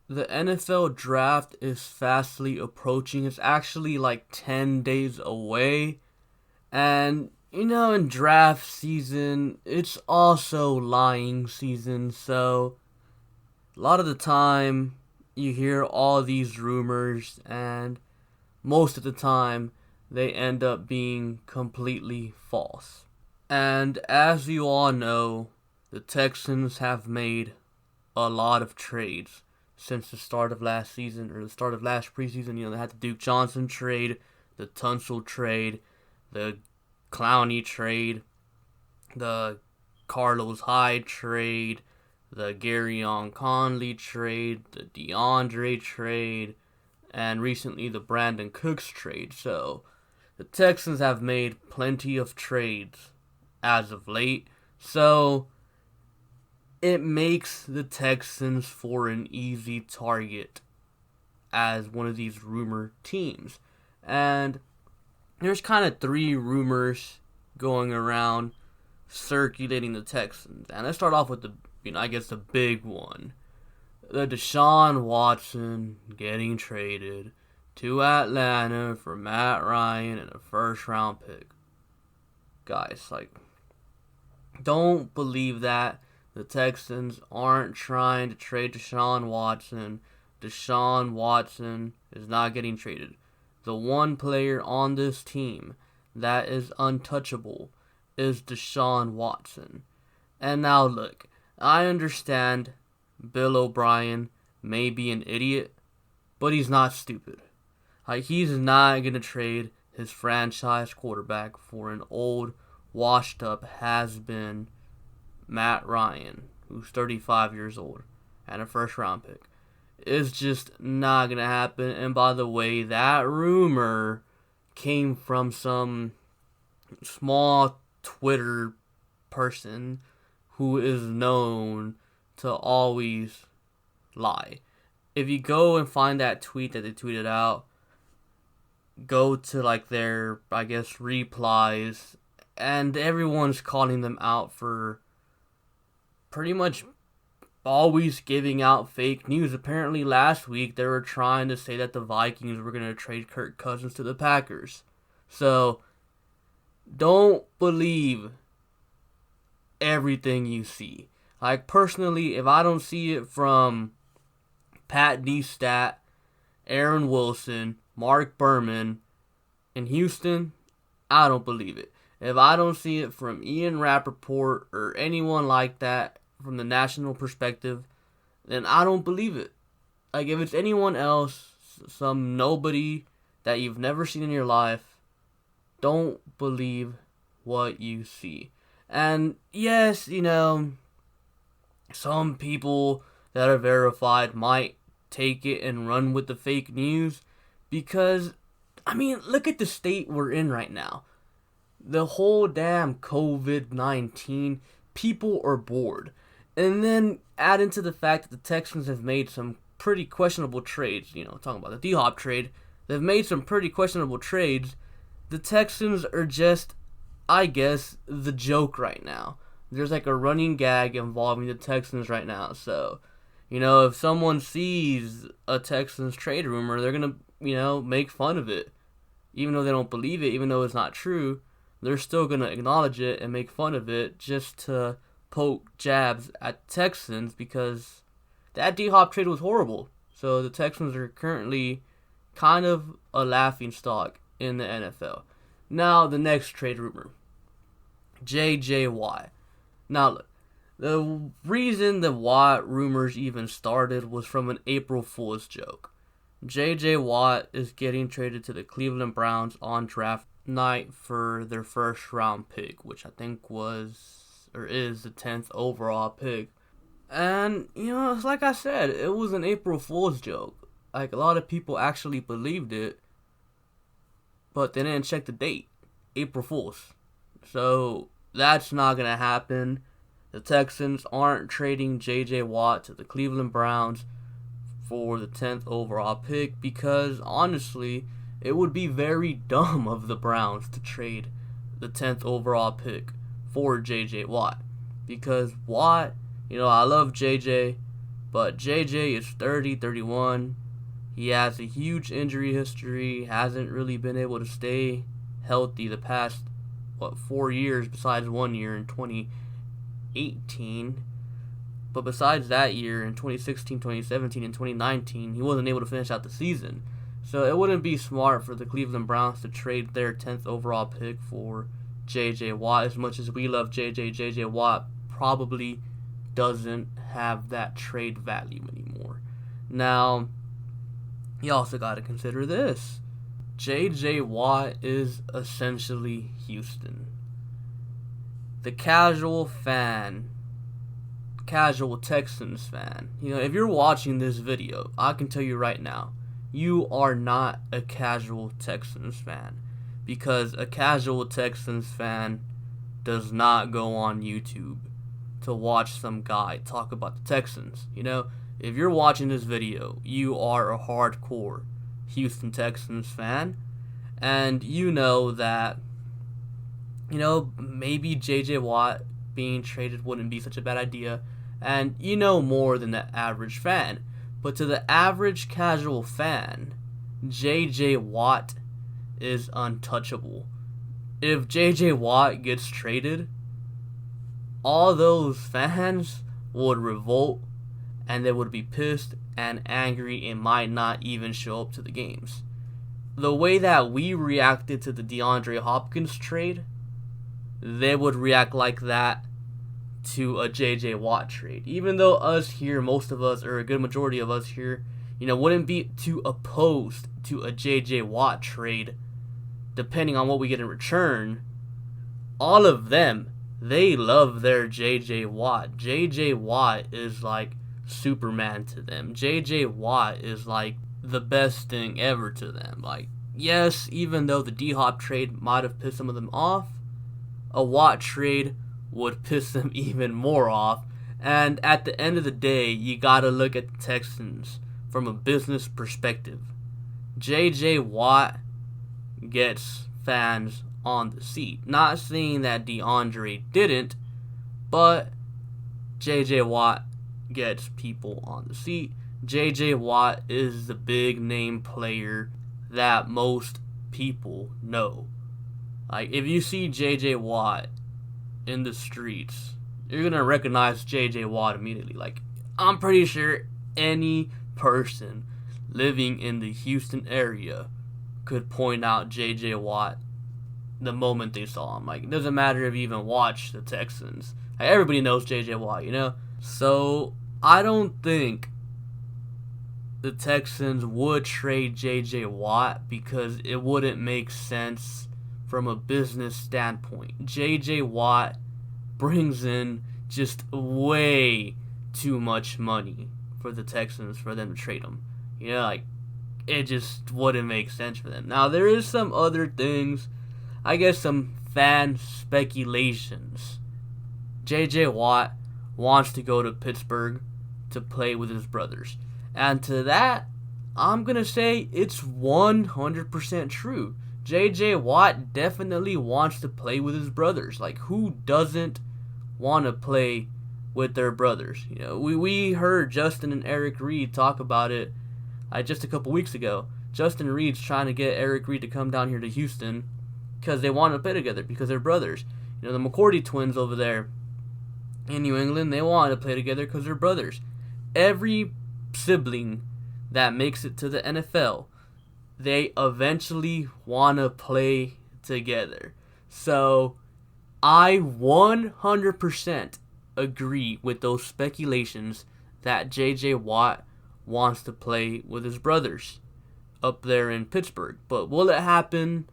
The NFL draft is fastly approaching. It's actually like 10 days away. And, in draft season, it's also lying season. So, a lot of the time, you hear all these rumors, and most of the time, they end up being completely false. And as you all know, the Texans have made a lot of trades since the start of last season or the start of last preseason. They had the Duke Johnson trade, the Tunsil trade, the Clowney trade, the Carlos Hyde trade, the Garyon Conley trade, the DeAndre trade, and recently the Brandon Cooks trade. So the Texans have made plenty of trades as of late. So it makes the Texans for an easy target as one of these rumor teams. And there's kind of three rumors going around circulating the Texans. And let's start off with the big one. The Deshaun Watson getting traded to Atlanta for Matt Ryan and a first round pick. Guys, don't believe that. The Texans aren't trying to trade Deshaun Watson. Deshaun Watson is not getting traded. The one player on this team that is untouchable is Deshaun Watson. And now look, I understand Bill O'Brien may be an idiot, but he's not stupid. He's not going to trade his franchise quarterback for an old, washed up has-been Matt Ryan, who's 35 years old, and a first round pick. It's just not going to happen. And by the way, that rumor came from some small Twitter person who is known to always lie. If you go and find that tweet that they tweeted out, go to their, replies, and everyone's calling them out for pretty much always giving out fake news. Apparently last week they were trying to say that the Vikings were going to trade Kirk Cousins to the Packers. So don't believe everything you see. Personally, if I don't see it from Pat Destat, Aaron Wilson, Mark Berman in Houston, I don't believe it. If I don't see it from Ian Rappaport or anyone like that from the national perspective, then I don't believe it. If it's anyone else, some nobody that you've never seen in your life, don't believe what you see. And yes, some people that are verified might take it and run with the fake news because, look at the state we're in right now. The whole damn COVID-19, people are bored. And then add into the fact that the Texans have made some pretty questionable trades, talking about the D-Hop trade, they've made some pretty questionable trades. The Texans are just, the joke right now. There's a running gag involving the Texans right now. So, if someone sees a Texans trade rumor, they're going to, make fun of it. Even though they don't believe it, even though it's not true, they're still going to acknowledge it and make fun of it just to poke jabs at Texans because that D-Hop trade was horrible. So the Texans are currently kind of a laughingstock in the NFL. Now, the next trade rumor. J.J. Watt. Now, look, the reason the Watt rumors even started was from an April Fool's joke. J.J. Watt is getting traded to the Cleveland Browns on draft night for their first round pick, which I think was or is the 10th overall pick. And, it's like I said, it was an April Fool's joke. A lot of people actually believed it, but they didn't check the date. April Fool's. So, that's not going to happen. The Texans aren't trading J.J. Watt to the Cleveland Browns for the 10th overall pick because, honestly, it would be very dumb of the Browns to trade the 10th overall pick for J.J. Watt. Because Watt, I love J.J., But JJ is 30, 31. He has a huge injury history, hasn't really been able to stay healthy the past, 4 years besides 1 year in 2018. But besides that year, in 2016, 2017, and 2019, he wasn't able to finish out the season. So it wouldn't be smart for the Cleveland Browns to trade their 10th overall pick for J.J. Watt. As much as we love J.J. Watt probably doesn't have that trade value anymore. Now, you also got to consider this. J.J. Watt is essentially Houston. The casual Texans fan, if you're watching this video, I can tell you right now, you are not a casual Texans fan, because a casual Texans fan does not go on YouTube to watch some guy talk about the Texans. If you're watching this video, you are a hardcore Houston Texans fan, and you know that maybe J.J. Watt being traded wouldn't be such a bad idea, and you know more than the average fan. But to the average casual fan, J.J. Watt is untouchable. If J.J. Watt gets traded, all those fans would revolt, and they would be pissed and angry and might not even show up to the games. The way that we reacted to the DeAndre Hopkins trade, they would react like that to a J.J. Watt trade. Even though us here, most of us, or a good majority of us here, wouldn't be too opposed to a J.J. Watt trade, depending on what we get in return, all of them, they love their J.J. Watt. J.J. Watt is like Superman to them. J.J. Watt is like the best thing ever to them. Like, yes, even though the D-Hop trade might have pissed some of them off, a Watt trade would piss them even more off. And at the end of the day, you gotta look at the Texans from a business perspective. J.J. Watt gets fans on the seat. Not saying that DeAndre didn't, but J.J. Watt gets people on the seat. J.J. Watt is the big name player that most people know. Like, if you see J.J. Watt in the streets, you're gonna recognize J.J. Watt immediately. Like, I'm pretty sure any person living in the Houston area could point out J.J. Watt the moment they saw him. Like, it doesn't matter if you even watch the Texans. Like, everybody knows J.J. Watt, So, I don't think the Texans would trade J.J. Watt because it wouldn't make sense from a business standpoint. J.J. Watt brings in just way too much money for the Texans for them to trade him. It just wouldn't make sense for them. Now, there is some other things, I guess some fan speculations. J.J. Watt wants to go to Pittsburgh to play with his brothers. And to that, I'm going to say it's 100% true. J.J. Watt definitely wants to play with his brothers. Like, who doesn't want to play with their brothers? We heard Justin and Eric Reed talk about it just a couple weeks ago. Justin Reed's trying to get Eric Reed to come down here to Houston because they want to play together, because they're brothers. The McCourty twins over there in New England, they want to play together because they're brothers. Every sibling that makes it to the NFL, they eventually want to play together. So, I 100% agree with those speculations that J.J. Watt wants to play with his brothers up there in Pittsburgh. But will it happen?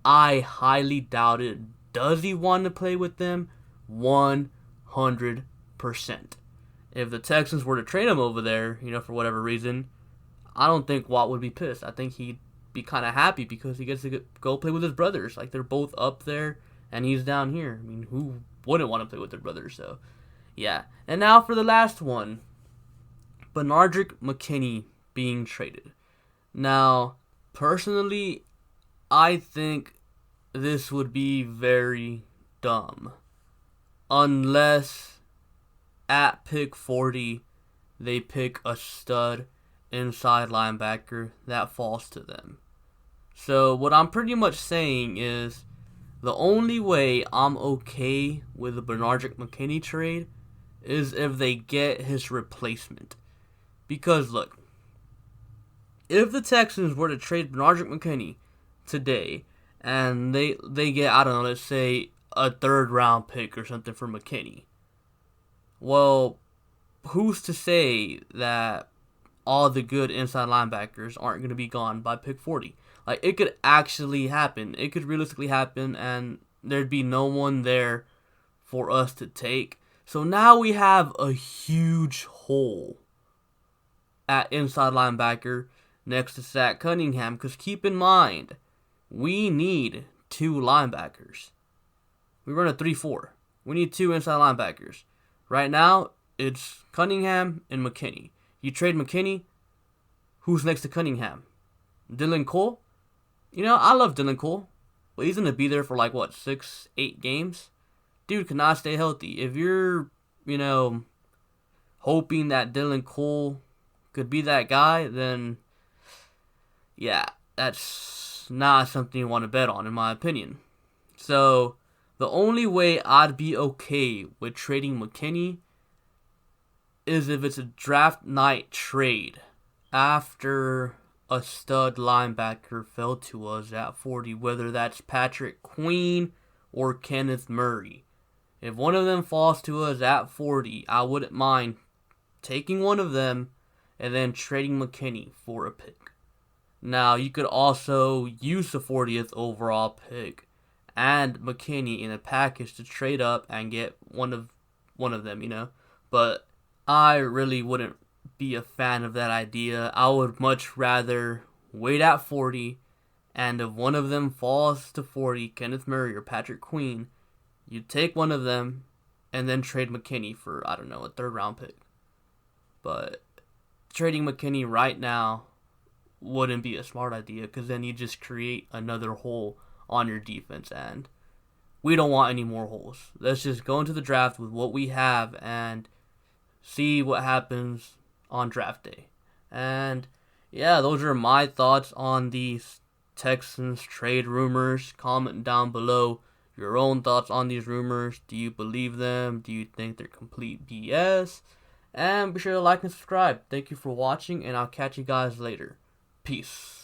I highly doubt it. Does he want to play with them? 100%. If the Texans were to trade him over there, for whatever reason, I don't think Watt would be pissed. I think he'd be kind of happy because he gets to go play with his brothers. Like, they're both up there and he's down here. I mean, who wouldn't want to play with their brothers? So, yeah. And now for the last one. Benardrick McKinney being traded. Now, personally, I think this would be very dumb. Unless at pick 40, they pick a stud inside linebacker that falls to them. So what I'm pretty much saying is the only way I'm okay with the Benardrick McKinney trade is if they get his replacement. Because look, if the Texans were to trade Benardrick McKinney today and they get, I don't know, let's say a 3rd round pick or something for McKinney, well, who's to say that all the good inside linebackers aren't going to be gone by pick 40? Like, it could actually happen. It could realistically happen, and there'd be no one there for us to take. So now we have a huge hole at inside linebacker next to Zach Cunningham. Because keep in mind, we need 2 linebackers. We run a 3-4. We need 2 inside linebackers. Right now, it's Cunningham and McKinney. You trade McKinney, who's next to Cunningham? Dylan Cole? You know, I love Dylan Cole, but he's going to be there for 6-8 games? Dude cannot stay healthy. If you're, hoping that Dylan Cole could be that guy, then, yeah, that's not something you want to bet on, in my opinion. So, the only way I'd be okay with trading McKinney is if it's a draft night trade after a stud linebacker fell to us at 40, whether that's Patrick Queen or Kenneth Murray. If one of them falls to us at 40, I wouldn't mind taking one of them and then trading McKinney for a pick. Now, you could also use the 40th overall pick and McKinney in a package to trade up and get one of them, But I really wouldn't be a fan of that idea. I would much rather wait at 40, and if one of them falls to 40, Kenneth Murray or Patrick Queen, you take one of them and then trade McKinney for, I don't know, a 3rd round pick. But trading McKinney right now wouldn't be a smart idea, because then you just create another hole on your defense, and we don't want any more holes. Let's just go into the draft with what we have and see what happens on draft day. And yeah, those are my thoughts on these Texans trade rumors. Comment down below your own thoughts on these rumors. Do you believe them? Do you think they're complete BS? And be sure to like and subscribe. Thank you for watching, and I'll catch you guys later. Peace.